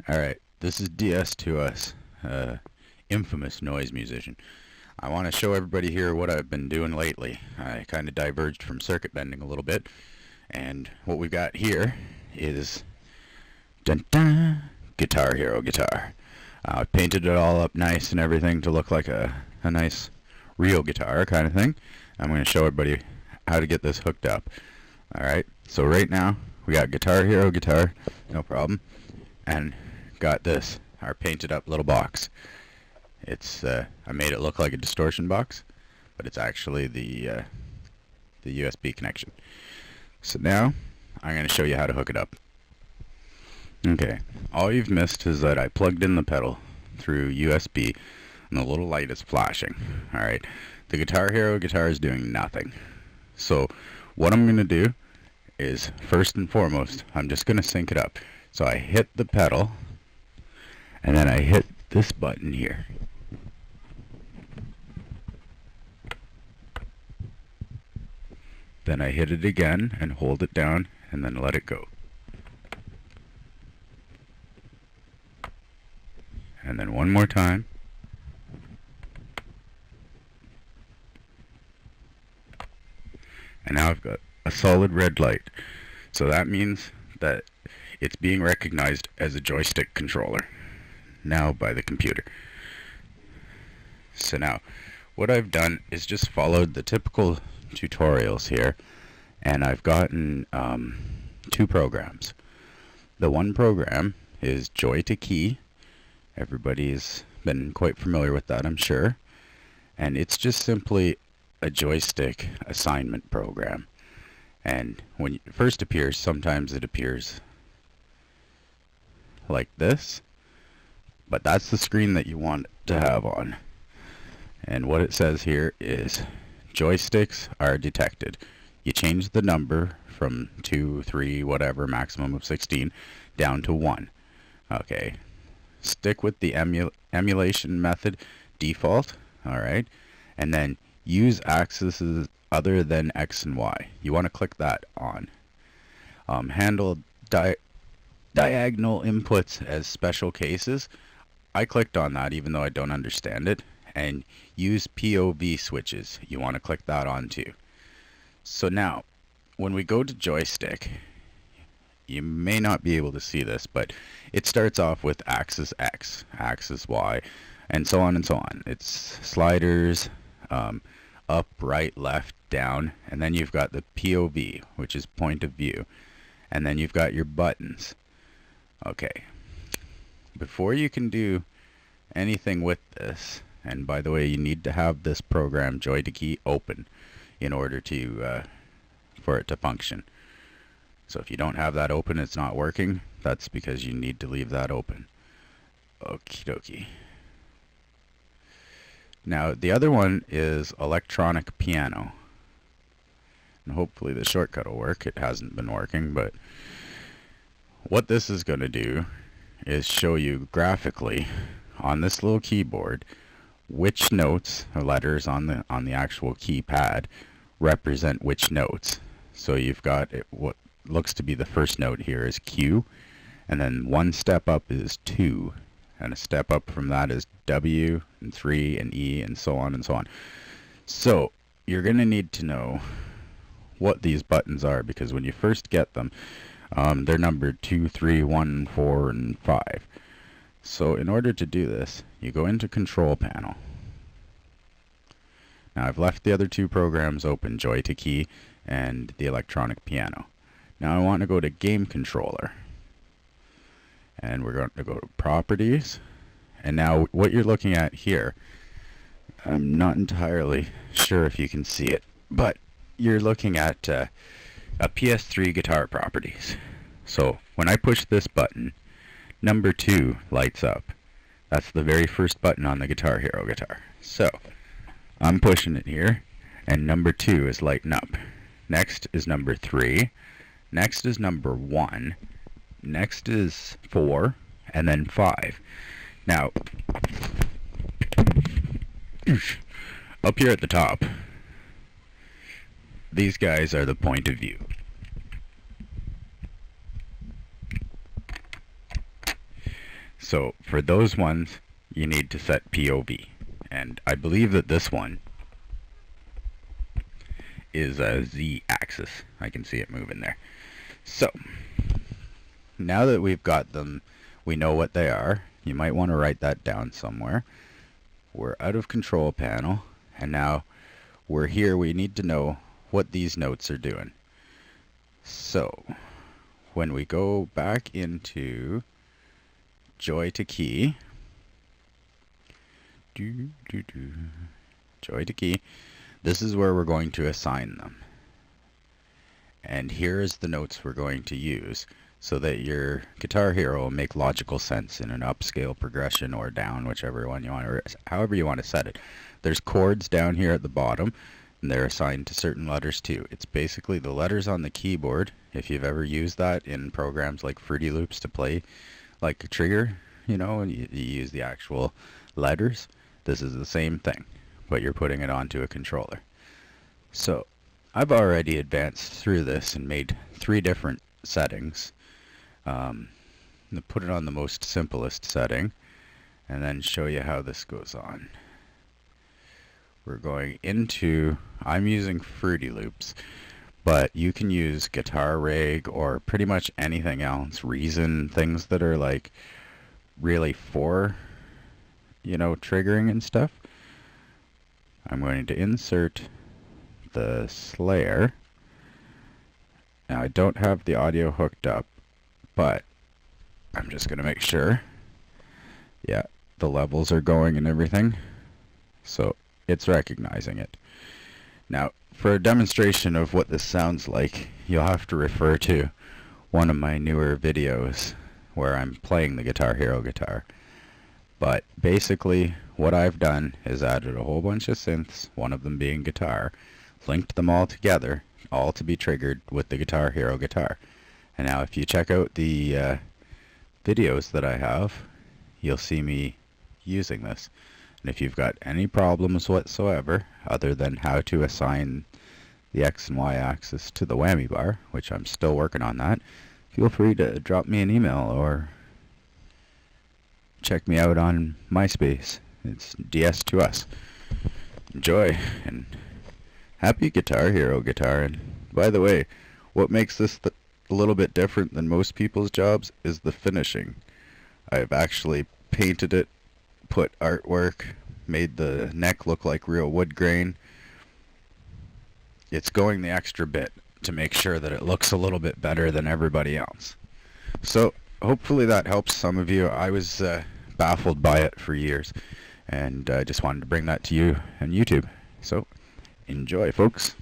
Alright, this is DS to us, infamous noise musician. I want to show everybody here what I've been doing lately. I kind of diverged from circuit bending a little bit, and what we've got here is dun dun, Guitar Hero guitar. I painted it all up nice and everything to look like a nice real guitar kind of thing. I'm going to show everybody how to get this hooked up. Alright, so right now we got Guitar Hero guitar, no problem, and got this, our painted up little box. It's I made it look like a distortion box, but it's actually the USB connection. So now I'm going to show you how to hook it up. Okay, all you've missed is that I plugged in the pedal through USB and the little light is flashing. Alright, the Guitar Hero guitar is doing nothing. So what I'm going to do is, first and foremost, I'm just going to sync it up. So I hit the pedal, and then I hit this button here. Then I hit it again and hold it down and then let it go. And then one more time. And now I've got a solid red light. So that means that it's being recognized as a joystick controller now by the computer. So now what I've done is just followed the typical tutorials here, and I've gotten two programs. The one program is Joy to Key. Everybody's been quite familiar with that, I'm sure, and it's just simply a joystick assignment program. And when it first appears, sometimes it appears like this, but that's the screen that you want to have on. And what it says here is joysticks are detected. You change the number from 2, 3, whatever, maximum of 16, down to 1. Okay. Stick with the emulation method default, alright, and then use axes other than X and Y. You want to click that on. Handle diagonal inputs as special cases. I clicked on that even though I don't understand it. And use POV switches. You want to click that on too. So now, when we go to joystick, you may not be able to see this, but it starts off with axis X, axis Y, and so on and so on. It's sliders, up, right, left, down, and then you've got the POV, which is point of view, and then you've got your buttons. Okay, before you can do anything with this, and by the way, you need to have this program Joy to Key open in order to for it to function. So if you don't have that open, it's not working. That's because you need to leave that open. Okie dokie. Now the other one is electronic piano, and hopefully the shortcut will work. It hasn't been working, but what this is going to do is show you graphically on this little keyboard which notes or letters on the actual keypad represent which notes. So you've got what looks to be the first note here is Q, and then one step up is 2, and a step up from that is W, and 3, and E, and so on and so on. So you're going to need to know what these buttons are, because when you first get them, they're numbered 2, 3, 1, 4, and 5. So in order to do this, you go into Control Panel. Now I've left the other two programs open, Joy to Key and the electronic piano. Now I want to go to Game Controller, and we're going to go to Properties, and now what you're looking at here, I'm not entirely sure if you can see it, but you're looking at a PS3 guitar properties. So when I push this button, number 2 lights up. That's the very first button on the Guitar Hero guitar. So I'm pushing it here, and number 2 is lighting up. Next is number 3. Next is number 1. Next is 4, and then 5. Now, up here at the top, these guys are the point of view. So for those ones, you need to set POV. And I believe that this one is a Z-axis. I can see it moving there. So now that we've got them, we know what they are. You might want to write that down somewhere. We're out of control panel, and now we're here. We need to know what these notes are doing. So when we go back into Joy to Key, Joy to Key, this is where we're going to assign them. And here is the notes we're going to use so that your Guitar Hero will make logical sense in an upscale progression or down, whichever one you want, or however you want to set it. There's chords down here at the bottom, and they're assigned to certain letters too. It's basically the letters on the keyboard. If you've ever used that in programs like Fruity Loops to play like a trigger, you know, and you use the actual letters, this is the same thing, but you're putting it onto a controller. So I've already advanced through this and made 3 different settings. I'm going to put it on the most simplest setting and then show you how this goes on. We're going into, I'm using Fruity Loops, but you can use Guitar Rig or pretty much anything else, Reason, things that are like really for, you know, triggering and stuff. I'm going to insert the Slayer. Now I don't have the audio hooked up, but I'm just going to make sure. Yeah, the levels are going and everything. So it's recognizing it. Now, for a demonstration of what this sounds like, you'll have to refer to one of my newer videos where I'm playing the Guitar Hero guitar. But basically, what I've done is added a whole bunch of synths, one of them being guitar, linked them all together, all to be triggered with the Guitar Hero guitar. And now if you check out the videos that I have, you'll see me using this. And if you've got any problems whatsoever, other than how to assign the X and Y axis to the whammy bar, which I'm still working on that, feel free to drop me an email or check me out on MySpace. It's DS2us. Enjoy, and happy Guitar Hero guitar. And by the way, what makes this a little bit different than most people's jobs is the finishing. I've actually painted it, put artwork, made the neck look like real wood grain. It's going the extra bit to make sure that it looks a little bit better than everybody else. So hopefully that helps some of you. I was baffled by it for years, and I just wanted to bring that to you on YouTube. So enjoy, folks.